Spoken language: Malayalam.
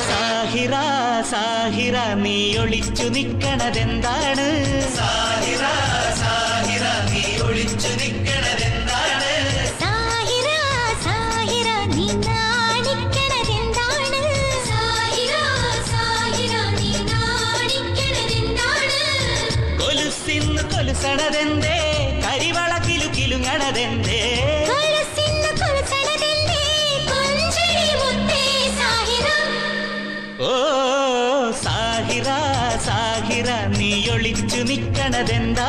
സാഹിറ സാഹിറ നീ ഒളിച്ചു നിൽക്കണതെന്താണ്? സാഹിറ സാഹിറ നീ ഒളിച്ചു നിൽക്കണതെന്താണ്? സാഹിറ സാഹിറ നീ നാണിക്കണതെന്താണ്? സാഹിറ സാഹിറ നീ നാണിക്കണതെന്താണ്? കൊലുസിന്ന് കൊലുസണതെന്തേ? കരിവള കിലുകിലുങ്ങണതെന്തേ? കൊലുസിന്ന് കൊലുസണതെന്തേ? കൊഞ്ചിരി മുത്തേ സാഹിറ. ഓ സാഹിറ സാഹിറ നീ ഒളിച്ചു നിൽക്കണതെന്താ?